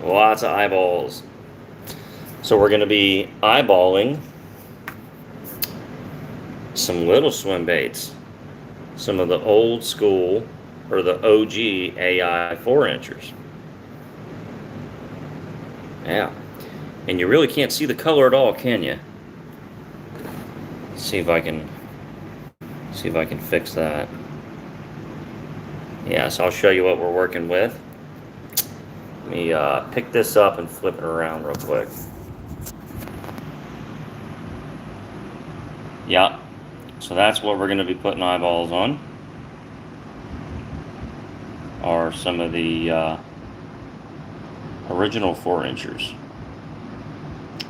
Lots of eyeballs. So we're going to be eyeballing some little swim baits. Some of the old school, or the OG AI 4-inchers. Yeah. And you really can't see the color at all, can you? Let's see if I can fix that. Yeah, so I'll show you what we're working with. Let me pick this up and flip it around real quick. Yeah, so that's what we're going to be putting eyeballs on. Are some of the original 4-inchers.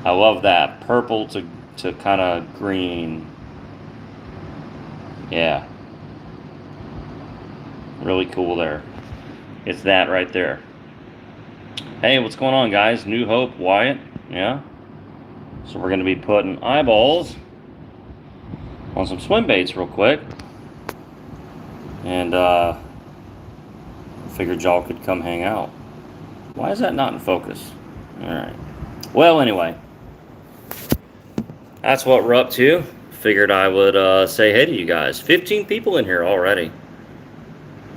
I love that purple to kind of green. Yeah, really cool there. It's that right there. Hey, what's going on, guys? New Hope, Wyatt. Yeah. So we're going to be putting eyeballs on some swim baits real quick. And figured y'all could come hang out. Why is that not in focus? Alright. Well, anyway. That's what we're up to. Figured I would say hey to you guys. 15 people in here already.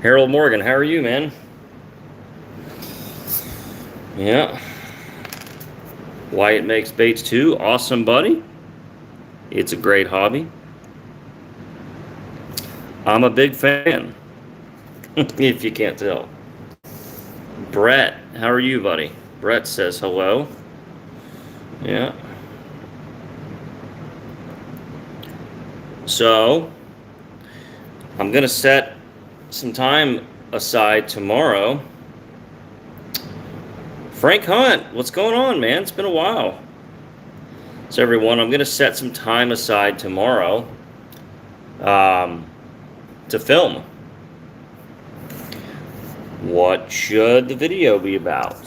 Harold Morgan, how are you, man? Yeah. Wyatt makes baits too. Awesome, buddy. It's a great hobby. I'm a big fan, if you can't tell. Brett, how are you, buddy? Brett says hello. Yeah. So, I'm going to set some time aside tomorrow. Frank Hunt, what's going on, man? It's been a while. So, everyone, I'm going to set some time aside tomorrow to film. What should the video be about?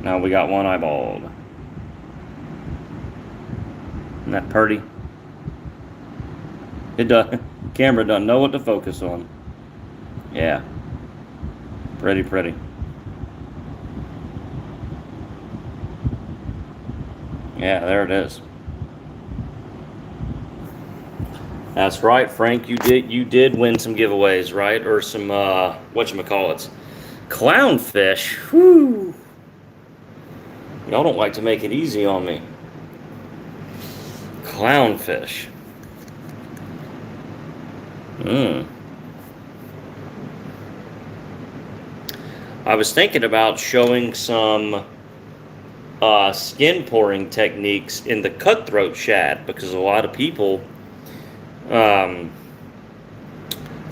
Now we got one eyeballed. Isn't that pretty? It does. Camera doesn't know what to focus on. Yeah. Pretty, pretty. Yeah, there it is. That's right, Frank. You did win some giveaways, right? Or some whatchamacallits. Clownfish. Whew. Y'all don't like to make it easy on me. Clownfish. I was thinking about showing some skin pouring techniques in the cutthroat shad because a lot of people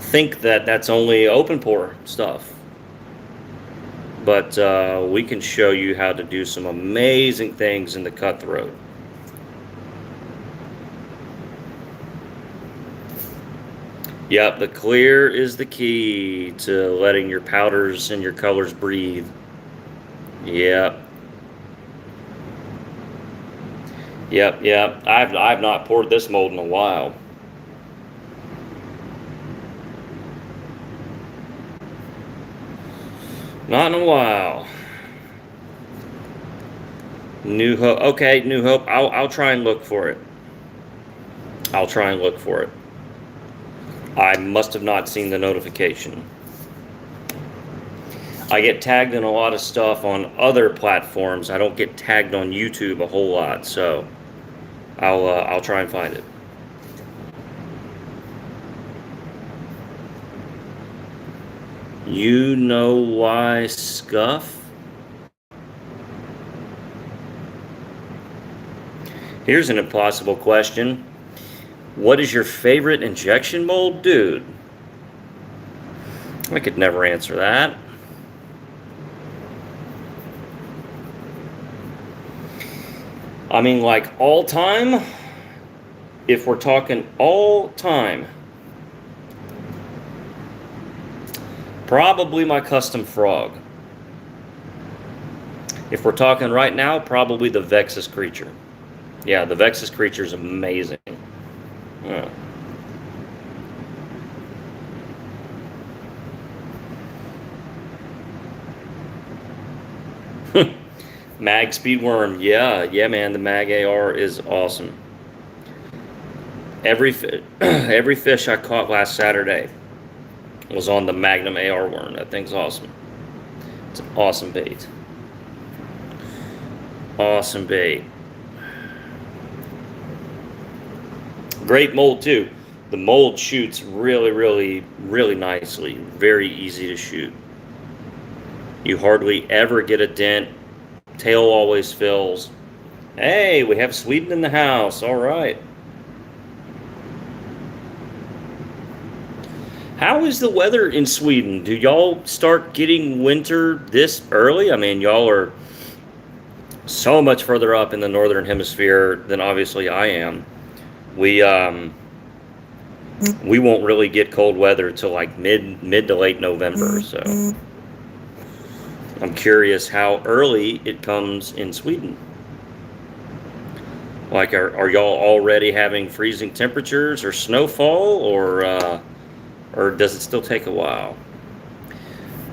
think that that's only open pore stuff. But we can show you how to do some amazing things in the cutthroat. Yep, the clear is the key to letting your powders and your colors breathe. Yep. Yep. I've not poured this mold in a while. Not in a while. New Hope. Okay, New Hope. I'll try and look for it. I'll try and look for it. I must have not seen the notification. I get tagged in a lot of stuff on other platforms. I don't get tagged on YouTube a whole lot, so I'll try and find it. You know why scuff? Here's an impossible question. What is your favorite injection mold? Dude, I could never answer that. I mean, like all time? If we're talking all time, probably my custom frog. If we're talking right now, probably the Vexus creature. Yeah, the Vexus creature is amazing. Yeah. Mag Speed Worm. Yeah, man. The Mag AR is awesome. Every every fish I caught last Saturday was on the Magnum AR worm. That thing's awesome. It's an awesome bait. Awesome bait. Great mold too. The mold shoots really, really, really nicely. Very easy to shoot. You hardly ever get a dent. Tail always fills. Hey, we have Sweden in the house. All right. How is the weather in Sweden? Do y'all start getting winter this early? I mean, y'all are so much further up in the northern hemisphere than obviously I am. We won't really get cold weather till like mid to late November. So I'm curious how early it comes in Sweden. Like, are y'all already having freezing temperatures or snowfall, or does it still take a while?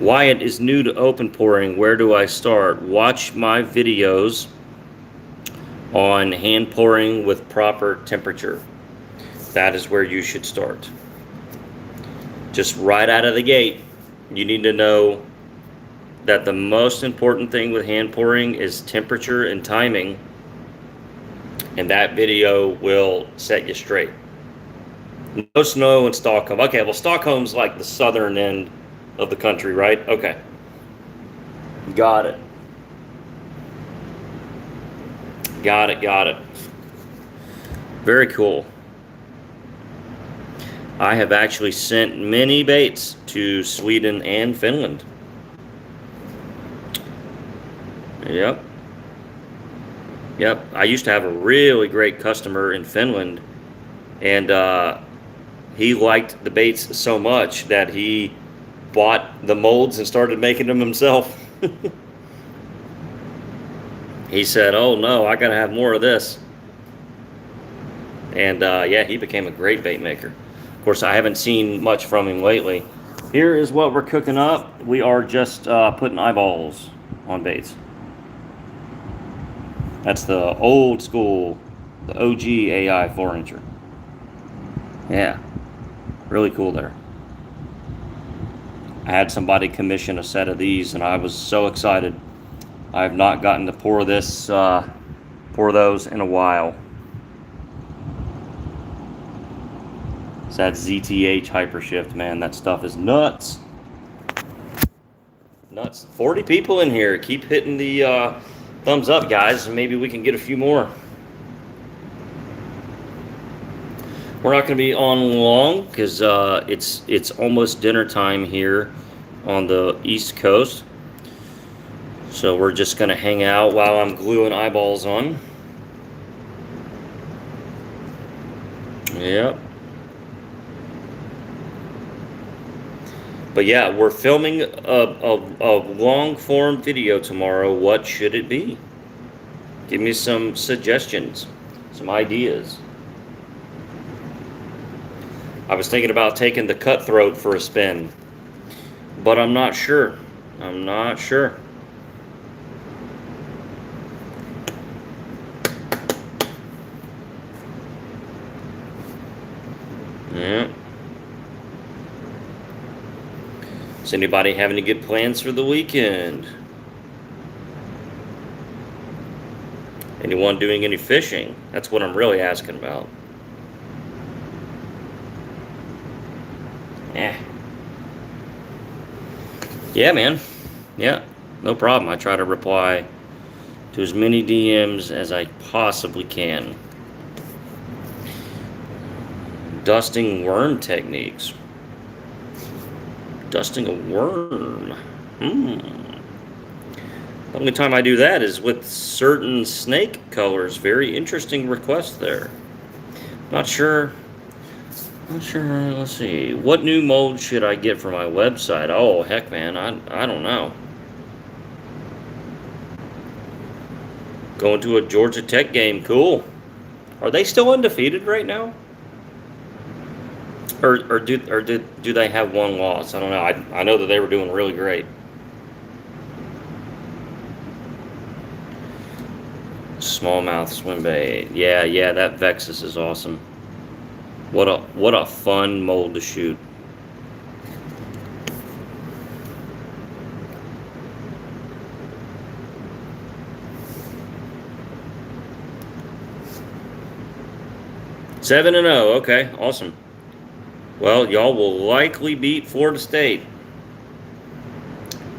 Wyatt is new to open pouring. Where do I start? Watch my videos on hand pouring with proper temperature. That is where you should start. Just right out of the gate, you need to know that the most important thing with hand pouring is temperature and timing, and that video will set you straight. No snow in Stockholm. Okay, well, Stockholm's like the southern end of the country, right? Okay. Got it. Got it. Very cool. I have actually sent many baits to Sweden and Finland. Yep. I used to have a really great customer in Finland, and he liked the baits so much that he bought the molds and started making them himself. He said, "Oh no, I gotta have more of this." And yeah, he became a great bait maker. Of course, I haven't seen much from him lately. Here is what we're cooking up. We are just putting eyeballs on baits. That's the old school, the OG AI 4-incher. Yeah, really cool there. I had somebody commission a set of these, and I was so excited. I have not gotten to pour those in a while. It's that ZTH Hypershift, man. That stuff is nuts. Nuts. 40 people in here. Keep hitting the thumbs up, guys, and maybe we can get a few more. We're not going to be on long because it's almost dinner time here on the East Coast. So we're just going to hang out while I'm gluing eyeballs on. Yep. But yeah, we're filming a long-form video tomorrow. What should it be? Give me some suggestions, some ideas. I was thinking about taking the cutthroat for a spin, but I'm not sure. Yeah. Does anybody have any good plans for the weekend? Anyone doing any fishing? That's what I'm really asking about. Yeah, man. Yeah, no problem. I try to reply to as many DMs as I possibly can. Dusting worm techniques. Dusting a worm. The only time I do that is with certain snake colors. Very interesting request there. Not sure. Let's see. What new mold should I get for my website? Oh, heck, man. I don't know. Going to a Georgia Tech game. Cool. Are they still undefeated right now? Or do they have one loss? I don't know. I know that they were doing really great. Smallmouth swim bait. Yeah, that Vexus is awesome. What a fun mold to shoot. Seven and 0. Okay, awesome. Well, y'all will likely beat Florida State.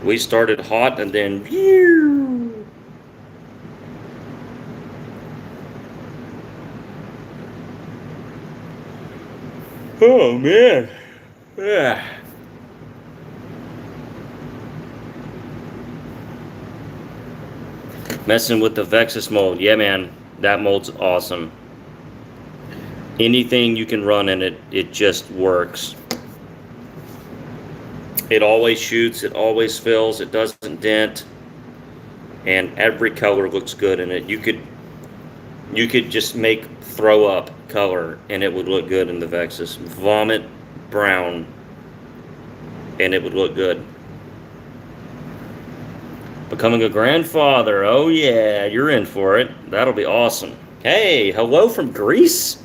We started hot and then. Oh man. Yeah. Messing with the Vexus mold. Yeah, man. That mold's awesome. Anything you can run in it, it just works. It always shoots, it always fills, it doesn't dent, and every color looks good in it. You could just make throw up color and it would look good in the Vexus. Vomit brown and it would look good. Becoming a grandfather. Oh yeah, you're in for it. That'll be awesome. Hey, hello from Greece.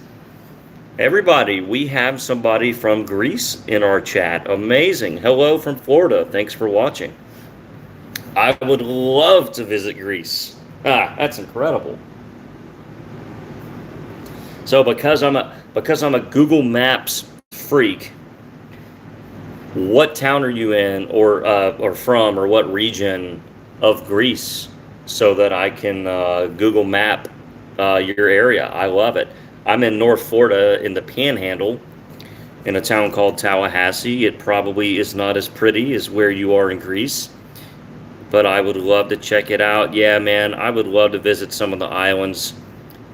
Everybody, we have somebody from Greece in our chat. Amazing. Hello from Florida. Thanks for watching. I would love to visit Greece. That's incredible. So because I'm a Google Maps freak, what town are you in or from or what region of Greece so that I can Google Map your area? I love it. I'm in North Florida in the Panhandle in a town called Tallahassee. It probably is not as pretty as where you are in Greece, but I would love to check it out. Yeah, man, I would love to visit some of the islands.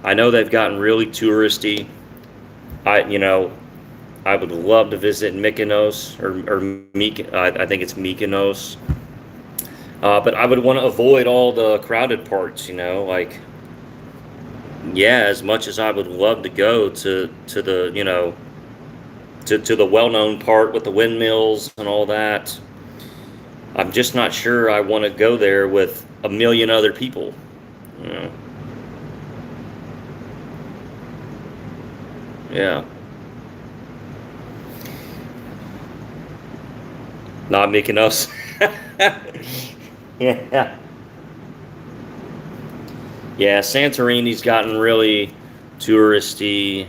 I know they've gotten really touristy. I would love to visit Mykonos I think it's Mykonos. But I would want to avoid all the crowded parts, like, yeah, as much as I would love to go to the, to the well-known part with the windmills and all that, I'm just not sure I want to go there with a million other people. Yeah. Not Mykonos. Yeah. Yeah, Santorini's gotten really touristy.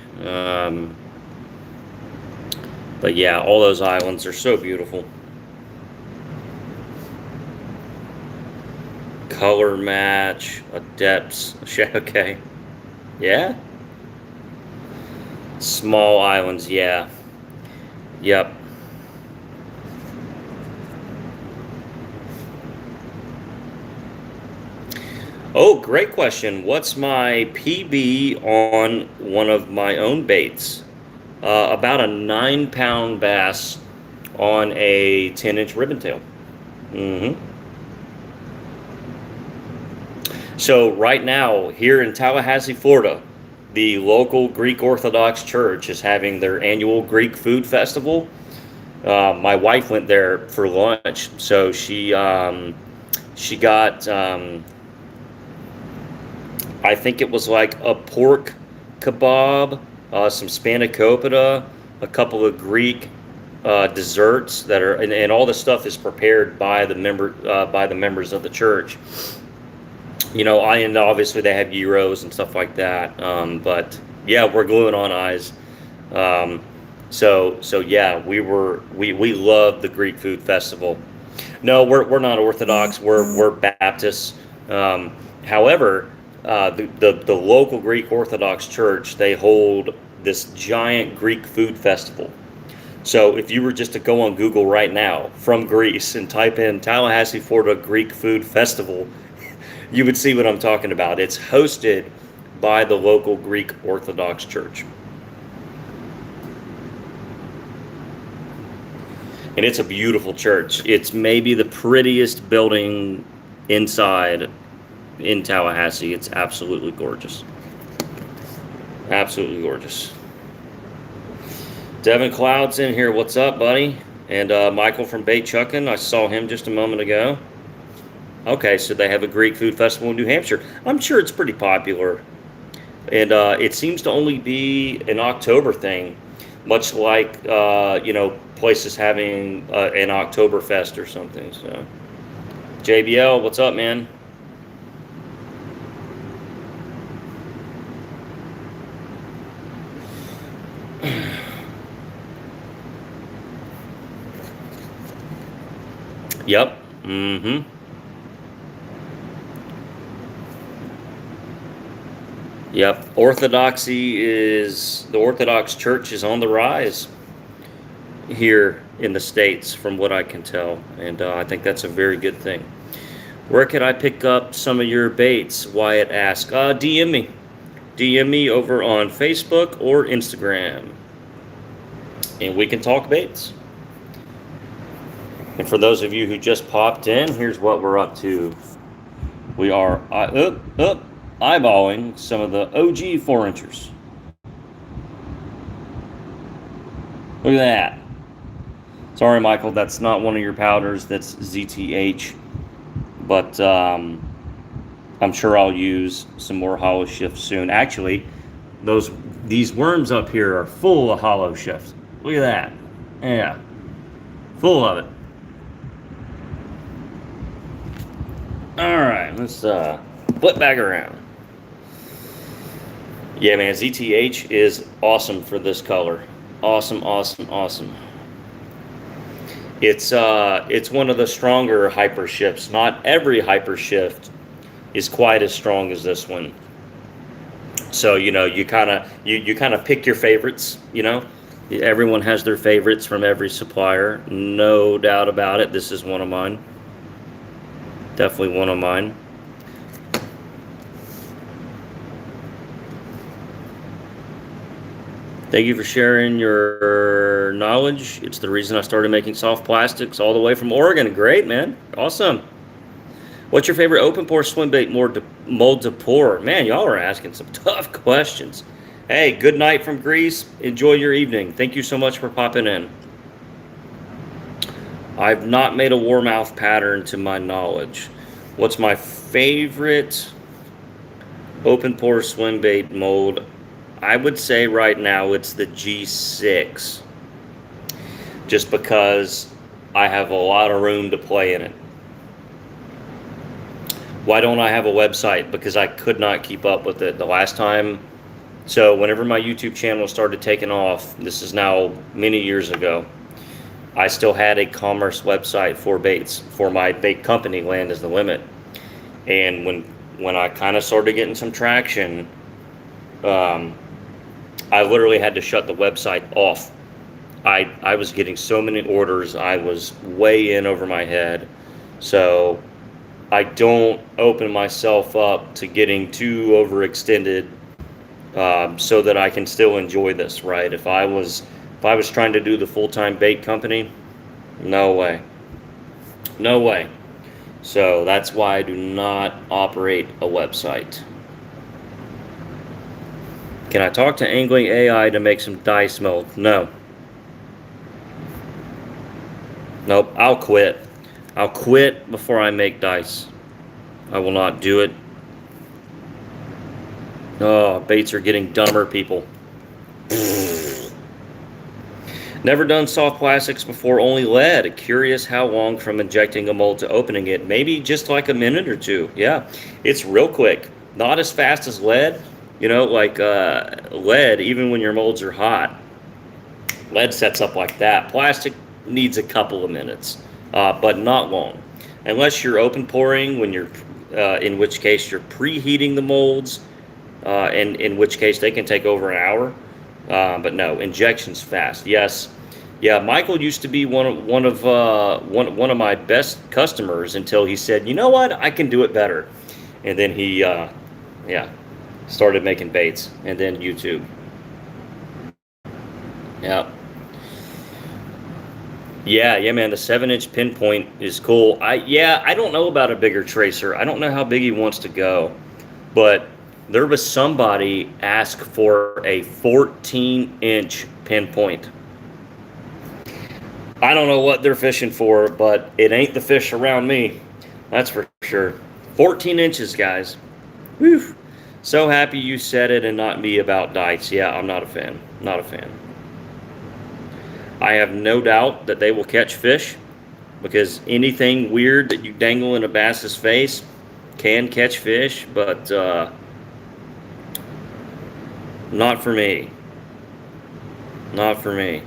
But yeah, all those islands are so beautiful. Color match, depths. Okay. Yeah. Small islands, yeah. Yep. Oh, great question. What's my PB on one of my own baits? About a 9-pound bass on a 10-inch ribbon tail. So right now, here in Tallahassee, Florida, the local Greek Orthodox Church is having their annual Greek Food Festival. My wife went there for lunch, so she got I think it was like a pork kebab, some spanakopita, a couple of Greek desserts that are, and all the stuff is prepared by the members of the church. And obviously they have gyros and stuff like that. But yeah, we're gluing on eyes. So yeah, we love the Greek Food Festival. No, we're not Orthodox. We're Baptists. However, the local Greek Orthodox Church, they hold this giant Greek food festival. So if you were just to go on Google right now from Greece and type in Tallahassee, Florida Greek Food Festival, you would see what I'm talking about. It's hosted by the local Greek Orthodox Church. And it's a beautiful church. It's maybe the prettiest building inside in Tallahassee. It's absolutely gorgeous. Absolutely gorgeous. Devin Cloud's in here. What's up, buddy? And Michael from Bait Chuckin'. I saw him just a moment ago. Okay, so they have a Greek food festival in New Hampshire. I'm sure it's pretty popular. And it seems to only be an October thing, much like, places having an Oktoberfest or something. So, JBL, what's up, man? Yep. Mm-hmm. Yep. The Orthodox Church is on the rise here in the States, from what I can tell. And I think that's a very good thing. Where could I pick up some of your baits? Wyatt asked. DM me. DM me over on Facebook or Instagram, and we can talk baits. And for those of you who just popped in, here's what we're up to. We are eyeballing some of the OG 4-inchers. Look at that. Sorry, Michael, that's not one of your powders. That's ZTH. But I'm sure I'll use some more hollow shifts soon. Actually, these worms up here are full of hollow shifts. Look at that. Yeah. Full of it. Alright, let's flip back around. Yeah, man, ZTH is awesome for this color. Awesome, awesome, awesome. It's one of the stronger hyper shifts. Not every hyper shift is quite as strong as this one. So, you kind of pick your favorites, Everyone has their favorites from every supplier. No doubt about it. This is one of mine. Definitely one of mine. Thank you for sharing your knowledge. It's the reason I started making soft plastics all the way from Oregon. Great, man. Awesome. What's your favorite open pore swim bait mold to pour? Man, y'all are asking some tough questions. Hey, good night from Greece. Enjoy your evening. Thank you so much for popping in. I've not made a warmouth pattern to my knowledge. What's my favorite open pore swim bait mold? I would say right now it's the G6. Just because I have a lot of room to play in it. Why don't I have a website? Because I could not keep up with it the last time. So whenever my YouTube channel started taking off, this is now many years ago, I still had a commerce website for baits, for my bait company, Land is the Limit. And when I kind of started getting some traction, I literally had to shut the website off. I was getting so many orders, I was way in over my head. So I don't open myself up to getting too overextended, so that I can still enjoy this, right? If I was trying to do the full-time bait company, no way. No way. So that's why I do not operate a website. Can I talk to Angling AI to make some dice mold? No. Nope, I'll quit. I'll quit before I make dice. I will not do it. Oh, baits are getting dumber, people. Never done soft plastics before, only lead. Curious how long from injecting a mold to opening it. Maybe just like a minute or two. Yeah, it's real quick. Not as fast as lead. Lead, even when your molds are hot, lead sets up like that. Plastic needs a couple of minutes, but not long. Unless you're open pouring, in which case you're preheating the molds, and in which case they can take over an hour. But no, injection's fast. Yes, yeah. Michael used to be one of my best customers until he said, "You know what? I can do it better," and then he, started making baits, and then YouTube. Yeah. Yeah, man. The 7-inch pinpoint is cool. I don't know about a bigger tracer. I don't know how big he wants to go, but there was somebody ask for a 14-inch pinpoint. I don't know what they're fishing for, but it ain't the fish around me. That's for sure. 14 inches, guys. Whew. So happy you said it and not me about dice. Yeah, I'm not a fan. Not a fan. I have no doubt that they will catch fish because anything weird that you dangle in a bass's face can catch fish, but not for me. Not for me.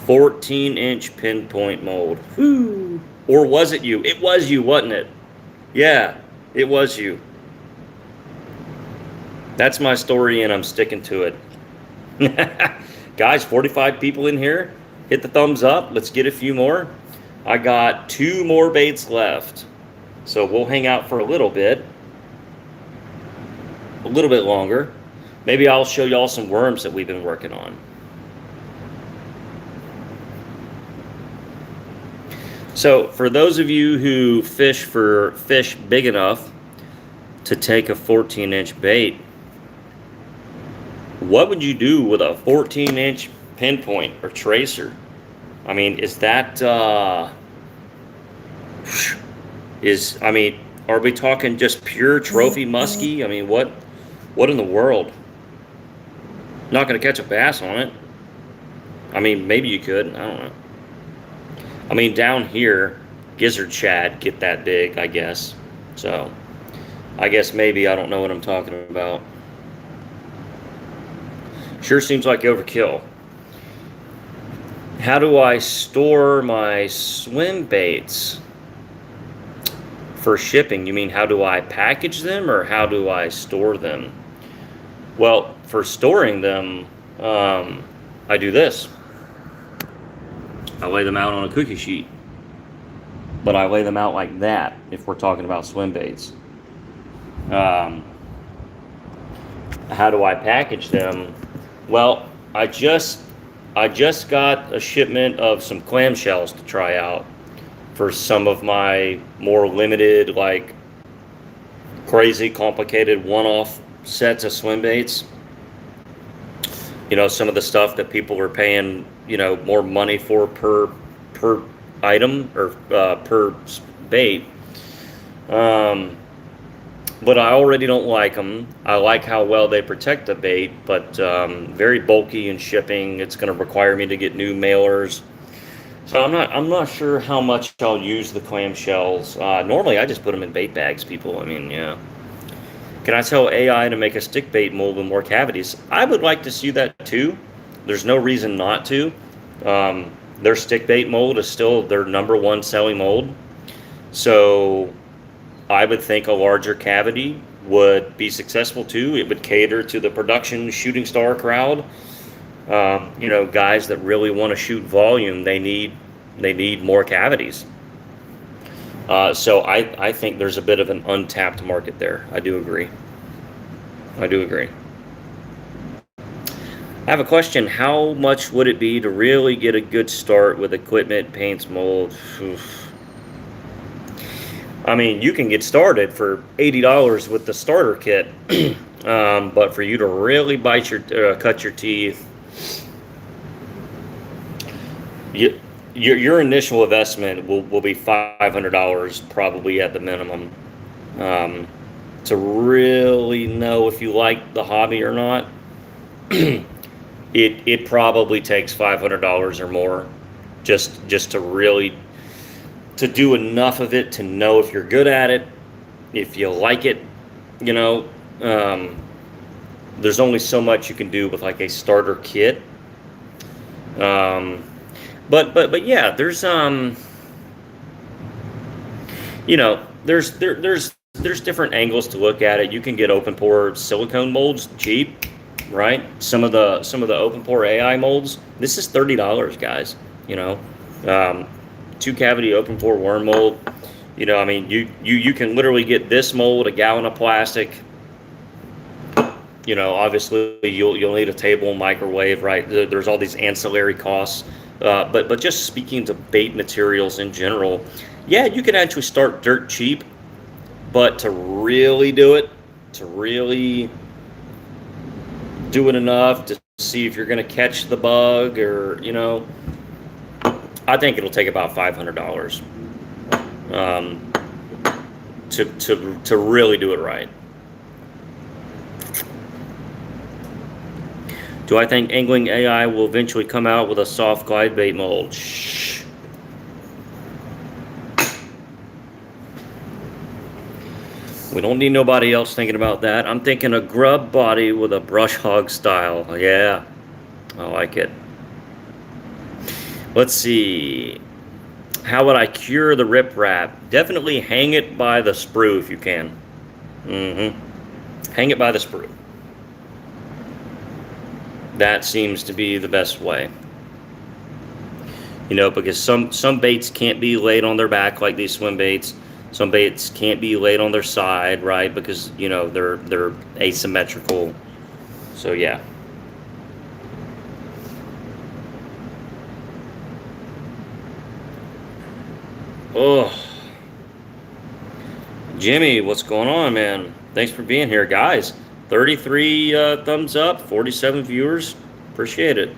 14-inch pinpoint mold. Whew. Or was it you? It was you, wasn't it? Yeah, it was you. That's my story, and I'm sticking to it. Guys, 45 people in here. Hit the thumbs up. Let's get a few more. I got 2 more baits left. So we'll hang out for a little bit longer. Maybe I'll show y'all some worms that we've been working on. So for those of you who fish for fish big enough to take a 14-inch bait, what would you do with a 14-inch pinpoint or tracer? I mean, is that are we talking just pure trophy muskie? I mean, what in the world? Not going to catch a bass on it. I mean, maybe you could. I don't know. I mean, down here, gizzard shad get that big, I guess. So, I guess maybe I don't know what I'm talking about. Sure seems like overkill. How do I store my swim baits for shipping? You mean how do I package them or how do I store them? Well, for storing them, I do this. I lay them out on a cookie sheet. But I lay them out like that if we're talking about swim baits. How do I package them? Well, I just got a shipment of some clamshells to try out for some of my more limited, like crazy complicated one-off sets of swim baits. You know, some of the stuff that people are paying, you know, more money for per item or per bait. But I already don't like them. I like how well they protect the bait, but very bulky in shipping. It's going to require me to get new mailers. So I'm not sure how much I'll use the clamshells. Normally, I just put them in bait bags, people. I mean, yeah. Can I tell AI to make a stick bait mold with more cavities? I would like to see that too. There's no reason not to. Their stick bait mold is still their #1 selling mold. So I would think a larger cavity would be successful too. It would cater to the production shooting star crowd. You know, guys that really want to shoot volume, they need more cavities. So I think there's a bit of an untapped market there. I do agree. I have a question. How much would it be to really get a good start with equipment, paints, mold? Oof. I mean, you can get started for $80 with the starter kit, but for you to really cut your teeth, your initial investment will be $500 probably at the minimum. To really know if you like the hobby or not, it probably takes $500 or more just to really to do enough of it to know if you're good at it, if you like it. You know, there's only so much you can do with like a starter kit. But yeah, there's you know, there's different angles to look at it. You can get open pore silicone molds cheap, right? Some of the open pore AI molds. This is $30, guys. You know, 2 cavity open pore worm mold. You know, I mean, you can literally get this mold, a gallon of plastic. You know, obviously you'll need a table, microwave, right? There's all these ancillary costs. But just speaking to bait materials in general, yeah, you can actually start dirt cheap, but to really do it enough to see if you're going to catch the bug, or, you know, I think it'll take about $500 to really do it right. Do I think Angling AI will eventually come out with a soft glide bait mold? Shh. We don't need nobody else thinking about that. I'm thinking a grub body with a brush hog style. Yeah, I like it. Let's see. How would I cure the riprap? Definitely hang it by the sprue if you can. Hang it by the sprue. That seems to be the best way. You know, because some baits can't be laid on their back like these swim baits. Some baits can't be laid on their side, right? Because, you know, they're asymmetrical. So yeah. Oh, Jimmy, what's going on, man? Thanks for being here, guys. 33 thumbs up, 47 viewers. Appreciate it.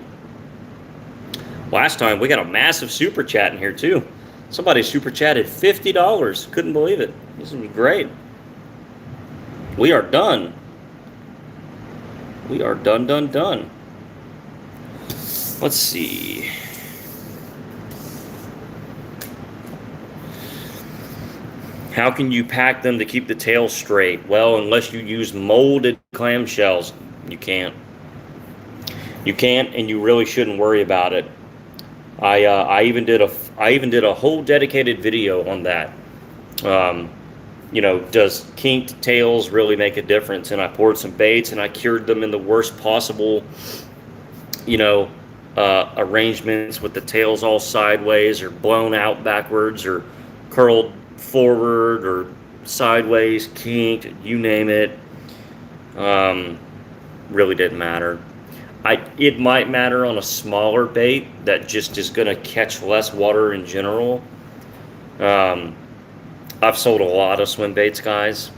Last time we got a massive super chat in here too. Somebody super chatted $50. Couldn't believe it. This is great. We are done. We are done. Let's see. How can you pack them to keep the tail straight? Well, unless you use molded clamshells, you can't. You can't, and you really shouldn't worry about it. I even did a whole dedicated video on that. You know, does kinked tails really make a difference? And I poured some baits and I cured them in the worst possible, you know, arrangements with the tails all sideways or blown out backwards or curled forward or sideways, kinked, you name it. Really didn't matter. It might matter on a smaller bait that just is going to catch less water in general. I've sold a lot of swim baits, guys,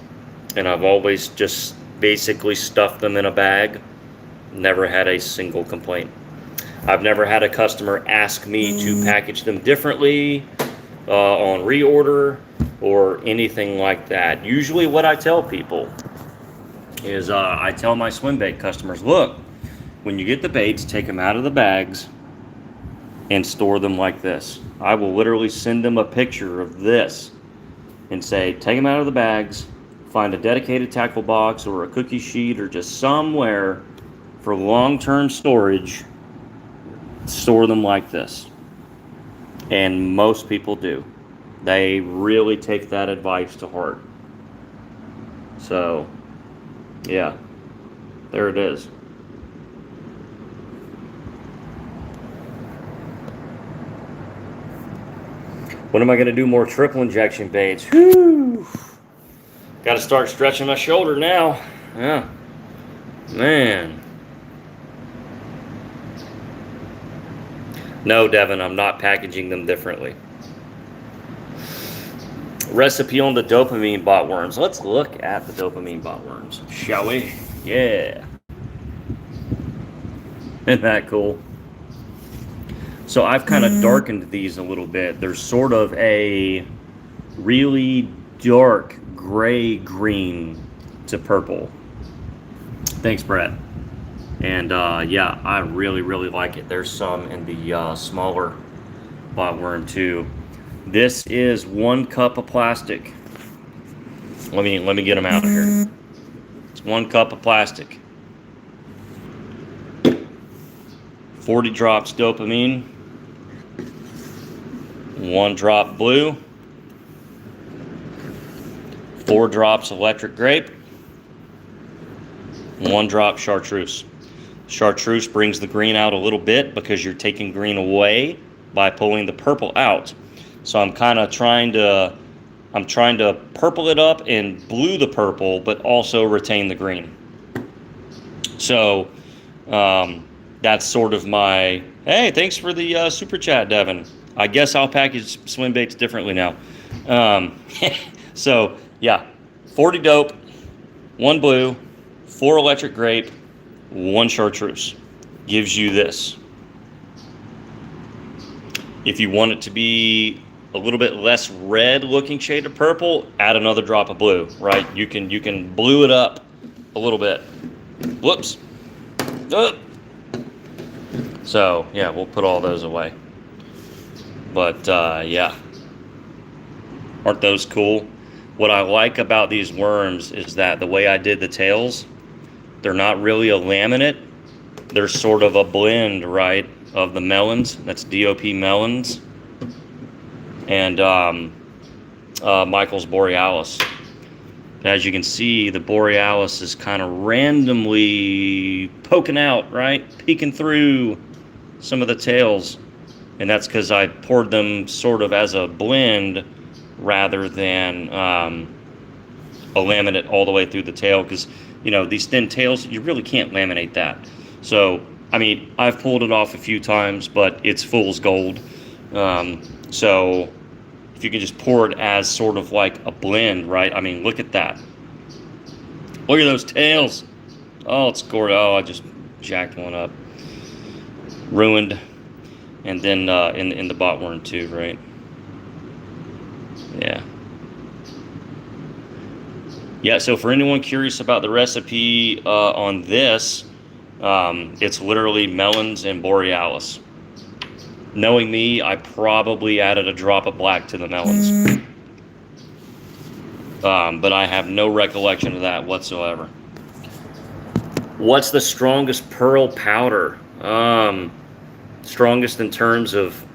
and I've always just basically stuffed them in a bag. Never had a single complaint. I've never had a customer ask me to package them differently on reorder or anything like that. Usually what I tell people is I tell my swim bait customers, look, when you get the baits, take them out of the bags and store them like this. I will literally send them a picture of this and say, take them out of the bags, find a dedicated tackle box or a cookie sheet or just somewhere for long-term storage, store them like this. And most people do. They really take that advice to heart. So, yeah, there it is. When am I going to do more triple injection baits? Whew. Got to start stretching my shoulder now. Yeah. Man. No, Devin, I'm not packaging them differently. Recipe on the dopamine botworms. Let's look at the dopamine botworms, shall we? Yeah. Isn't that cool? So I've kind of darkened these a little bit. There's sort of a really dark gray green to purple. Thanks, Brett. And yeah, I really like it. There's some in the smaller botworm too. This is 1 cup of plastic. Let me get them out of here. It's 1 cup of plastic. 40 drops dopamine. 1 drop blue. 4 drops electric grape. 1 drop chartreuse. Chartreuse brings the green out a little bit because you're taking green away by pulling the purple out. So I'm kind of trying to purple it up and blue the purple, but also retain the green. So that's sort of my, hey, thanks for the super chat, Devin. I guess I'll package swim baits differently now. So yeah, 40 dope, 1 blue, 4 electric grape, 1 chartreuse. gives you this. If you want it to be a little bit less red looking shade of purple, add another drop of blue, right? You can blue it up a little bit. Whoops. So yeah, we'll put all those away. But yeah, aren't those cool? What I like about these worms is that the way I did the tails, they're not really a laminate. They're sort of a blend, right, of the melons. That's DOP melons and Michael's Borealis. As you can see, the Borealis is kind of randomly poking out, right, peeking through some of the tails, and that's because I poured them sort of as a blend rather than a laminate all the way through the tail, because you know these thin tails, you really can't laminate that. So I mean, I've pulled it off a few times, but it's fool's gold. So if you can just pour it as sort of like a blend, right? I mean, look at that. Look at those tails. Oh, it's gorgeous. Oh, I just jacked one up. Ruined. And then in the bot worm too, right? Yeah. Yeah, so for anyone curious about the recipe on this, it's literally melons and Borealis. Knowing me, I probably added a drop of black to the melons. But I have no recollection of that whatsoever. What's the strongest pearl powder? Strongest in terms of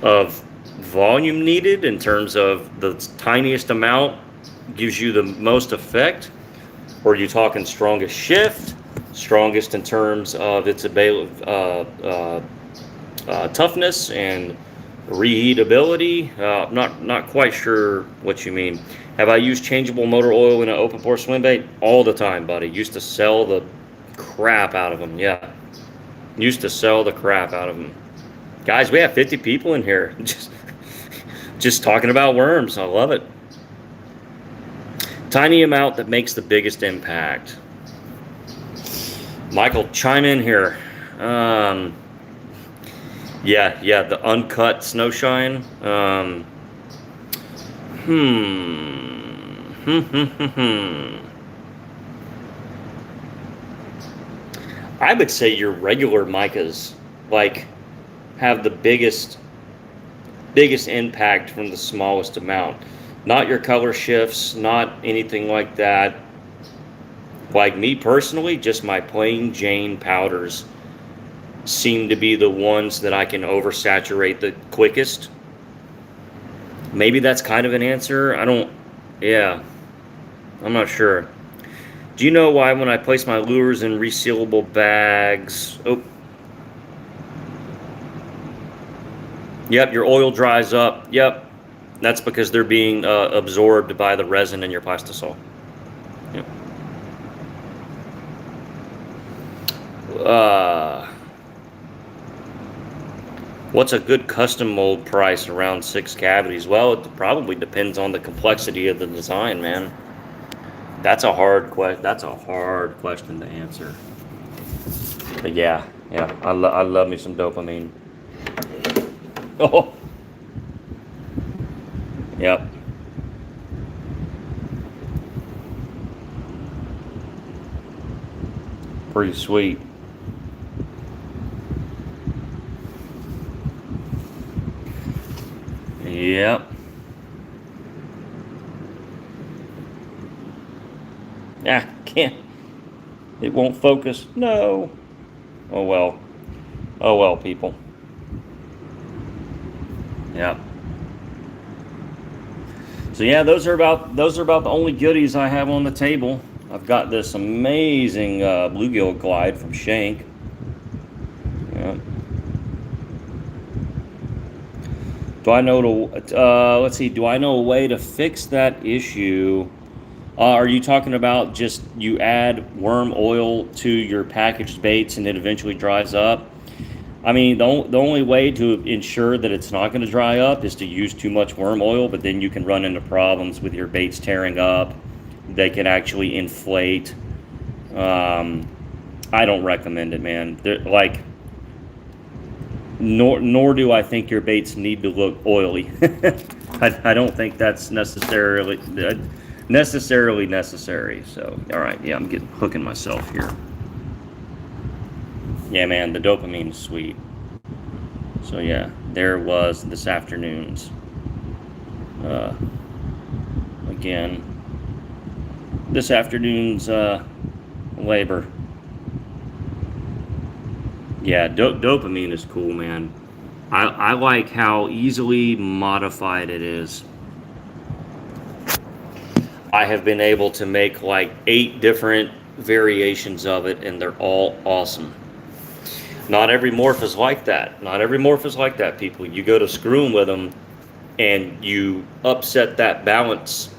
volume needed, in terms of the tiniest amount gives you the most effect? Or are you talking strongest shift? Strongest in terms of its toughness and reheatability? Not quite sure what you mean. Have I used changeable motor oil in an open bore swim bait? All the time, buddy. Used to sell the crap out of them. Yeah, used to sell the crap out of them. Guys, we have 50 people in here just talking about worms. I love it. Tiny amount that makes the biggest impact. Michael, chime in here. Yeah, the uncut snow shine. I would say your regular micas like have the biggest impact from the smallest amount. Not your color shifts, not anything like that. Like me personally, just my plain Jane powders seem to be the ones that I can oversaturate the quickest. Maybe that's kind of an answer. I'm not sure. Do you know why when I place my lures in resealable bags? Oh. Yep, your oil dries up. Yep. That's because they're being absorbed by the resin in your plastisol. Yep. What's a good custom mold price around 6 cavities? Well, it probably depends on the complexity of the design, man. That's a hard question to answer. But yeah, I love me some dopamine. Oh. Yep. Pretty sweet. Yep. Yeah, can't. It won't focus. No. Oh well. Oh well, people. Yep. So yeah, those are about the only goodies I have on the table. I've got this amazing bluegill glide from Shank. Yeah. Do I know let's see, do I know a way to fix that issue? Are you talking about just you add worm oil to your packaged baits and it eventually dries up? I mean, the only way to ensure that it's not going to dry up is to use too much worm oil, but then you can run into problems with your baits tearing up. They can actually inflate. I don't recommend it, man. Like, nor do I think your baits need to look oily. I don't think that's necessarily necessary. So, all right, yeah, I'm getting hooking myself here. Yeah, man, the dopamine is sweet. So yeah, there was this afternoon's. Uh, again, this afternoon's labor. Yeah, dopamine is cool, man. I like how easily modified it is. I have been able to make like 8 different variations of it, and they're all awesome. Not every morph is like that. Not every morph is like that, people. You go to screwing with them, and you upset that balance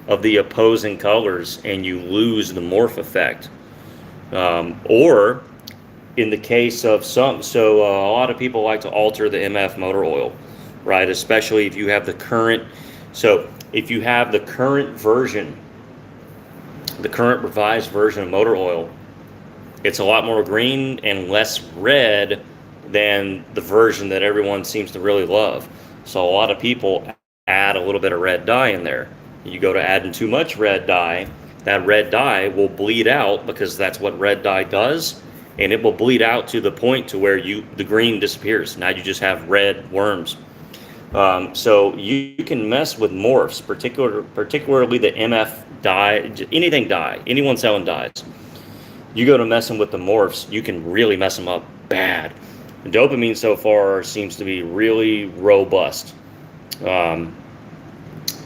of the opposing colors, and you lose the morph effect. Or in the case of some, so a lot of people like to alter the MF motor oil, right? Especially if you have the current, so if you have the current version, the current revised version of motor oil, it's a lot more green and less red than the version that everyone seems to really love. So a lot of people add a little bit of red dye in there. You go to adding too much red dye, that red dye will bleed out, because that's what red dye does, and it will bleed out to the point to where the green disappears. Now you just have red worms. So you can mess with morphs, particularly the MF dye, anything dye, anyone selling dyes. You go to messing with the morphs, you can really mess them up bad. The dopamine so far seems to be really robust. Um,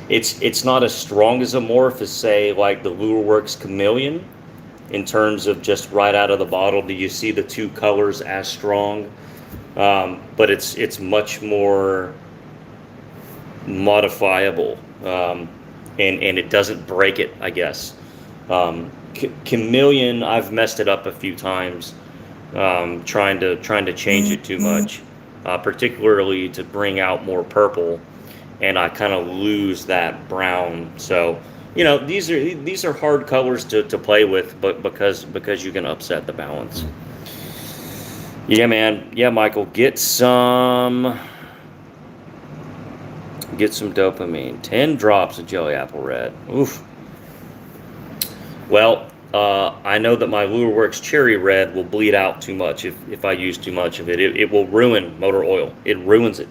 it's not as strong as a morph as, say, like the Lureworks Chameleon, in terms of just right out of the bottle. Do you see the 2 colors as strong? But it's much more modifiable, and it doesn't break it, I guess. Chameleon, I've messed it up a few times, trying to change it too much, particularly to bring out more purple, and I kind of lose that brown. So these are hard colors to play with, but because you can upset the balance. Yeah, man. Yeah, Michael, get some dopamine. 10 drops of jelly apple red. Oof. Well, I know that my Lureworks Cherry Red will bleed out too much if I use too much of it. It will ruin motor oil. It ruins it.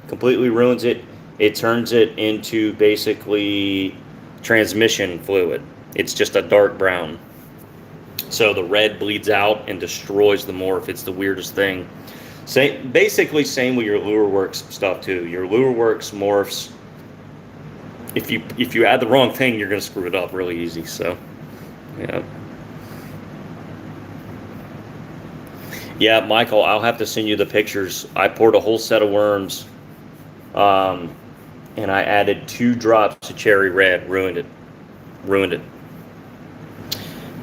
Completely ruins it. It turns it into basically transmission fluid. It's just a dark brown. So the red bleeds out and destroys the morph. It's the weirdest thing. Basically same with your Lureworks stuff too. Your Lureworks morphs, if you add the wrong thing, you're going to screw it up really easy. So. Yeah. Yeah, Michael, I'll have to send you the pictures. I poured a whole set of worms, and I added 2 drops of cherry red. Ruined it. Ruined it.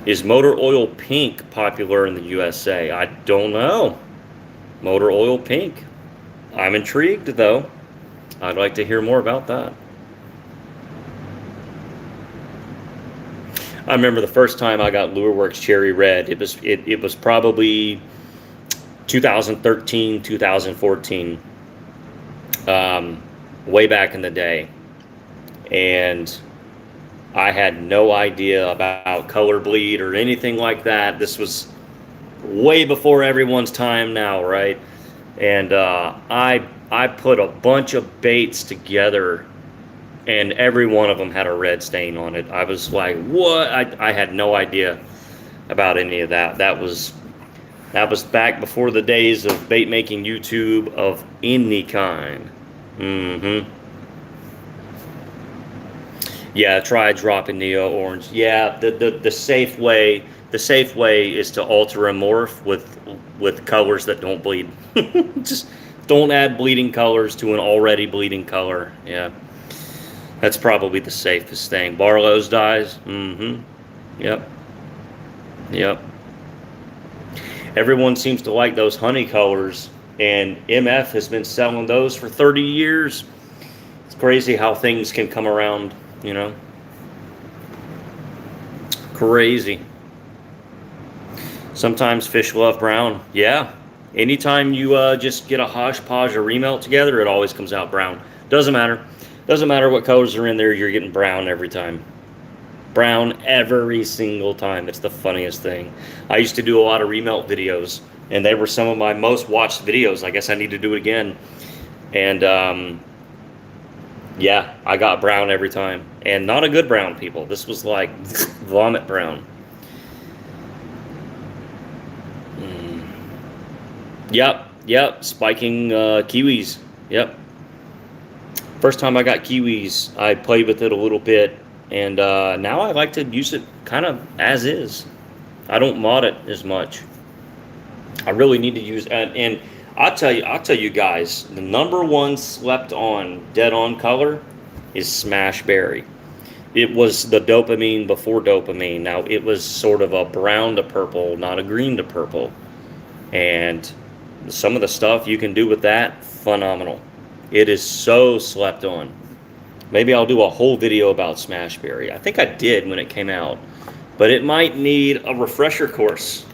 Is motor oil pink popular in the USA? I don't know. Motor oil pink. I'm intrigued, though. I'd like to hear more about that. I remember the first time I got Lureworks Cherry Red. It was probably 2013, 2014, way back in the day, and I had no idea about color bleed or anything like that. This was way before everyone's time now, right? And I put a bunch of baits together, and every one of them had a red stain on it. I was like, what? I had no idea about any of that. That was back before the days of bait making YouTube of any kind. Yeah, try dropping Neo Orange. Yeah, the safe way is to alter a morph with colors that don't bleed. Just don't add bleeding colors to an already bleeding color. Yeah. That's probably the safest thing. Barlow's dyes. Yep. Yep. Everyone seems to like those honey colors, and MF has been selling those for 30 years. It's crazy how things can come around, Crazy. Sometimes fish love brown. Yeah. Anytime you just get a hodgepodge or remelt together, it always comes out brown. Doesn't matter. Doesn't matter what colors are in there, you're getting brown every time. Brown every single time. It's the funniest thing. I used to do a lot of remelt videos, and they were some of my most watched videos. I guess I need to do it again. And yeah, I got brown every time. And not a good brown, people. This was like vomit brown. Yep, spiking kiwis. Yep. First time I got kiwis, I played with it a little bit, and now I like to use it kind of as is. I don't mod it as much. I really need to use, and I'll tell you guys, the #1 slept on, dead on color is Smash Berry. It was the dopamine before dopamine. Now it was sort of a brown to purple, not a green to purple, and some of the stuff you can do with that, phenomenal. It is so slept on. Maybe I'll do a whole video about Smashberry. I think I did when it came out, but it might need a refresher course.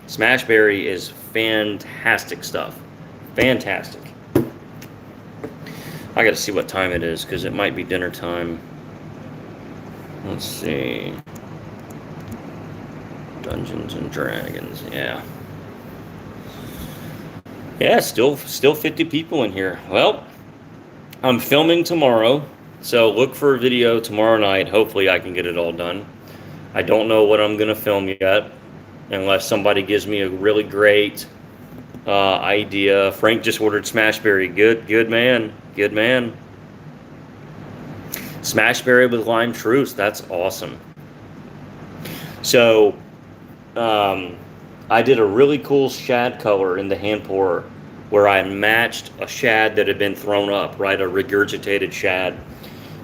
Smashberry is fantastic stuff. Fantastic. I got to see what time it is because it might be dinner time. Let's see. Dungeons and Dragons, yeah. Yeah, still 50 people in here. Well, I'm filming tomorrow, so look for a video tomorrow night. Hopefully I can get it all done. I don't know what I'm going to film yet, unless somebody gives me a really great idea. Frank just ordered Smashberry. Good man. Good man. Smashberry with lime truce. That's awesome. So, I did a really cool shad color in the hand pourer where I matched a shad that had been thrown up, right? A regurgitated shad.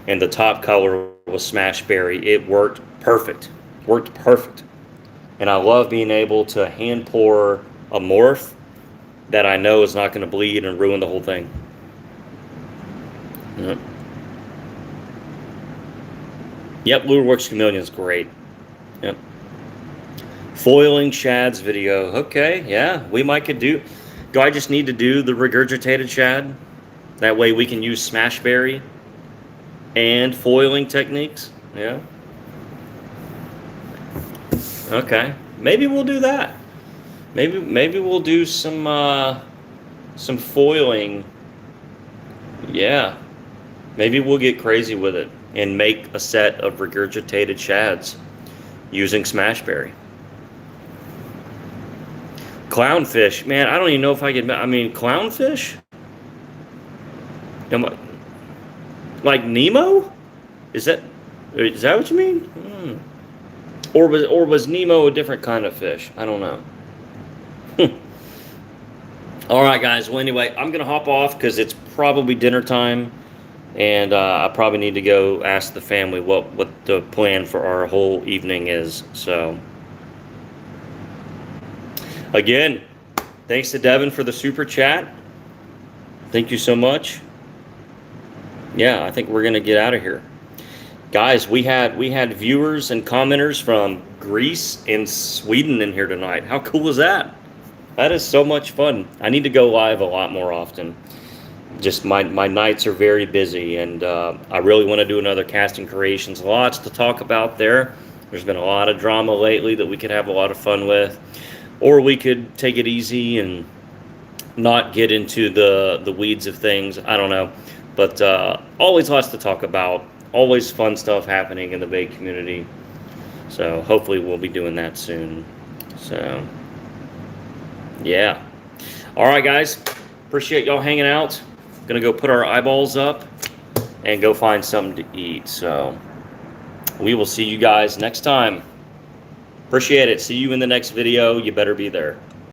And the top color was Smashberry. It worked perfect. Worked perfect. And I love being able to hand pour a morph that I know is not going to bleed and ruin the whole thing. Yep, Lureworks Chameleon's great. Yep. Foiling shads video. Okay, yeah, we might could do. Do I just need to do the regurgitated shad? That way we can use Smashberry and foiling techniques. Yeah. Okay, maybe we'll do that. Maybe we'll do some foiling. Yeah. Maybe we'll get crazy with it and make a set of regurgitated shads using Smashberry. Clownfish, man, I don't even know if I can. I mean, clownfish? Am I, like Nemo? Is that what you mean? Or was Nemo a different kind of fish? I don't know. All right, guys. Well, anyway, I'm gonna hop off because it's probably dinner time, and I probably need to go ask the family what the plan for our whole evening is. So. Again, thanks to Devin for the super chat. Thank you so much. Yeah, I think we're gonna get out of here, guys. We had viewers and commenters from Greece and Sweden in here tonight. How cool is that? That is so much fun. I need to go live a lot more often. Just my nights are very busy, and I really want to do another casting creations. Lots to talk about there. There's been a lot of drama lately that we could have a lot of fun with. Or we could take it easy and not get into the weeds of things. I don't know. But always lots to talk about. Always fun stuff happening in the bait community. So hopefully we'll be doing that soon. So, yeah. All right, guys. Appreciate y'all hanging out. Going to go put our eyeballs up and go find something to eat. So we will see you guys next time. Appreciate it. See you in the next video. You better be there.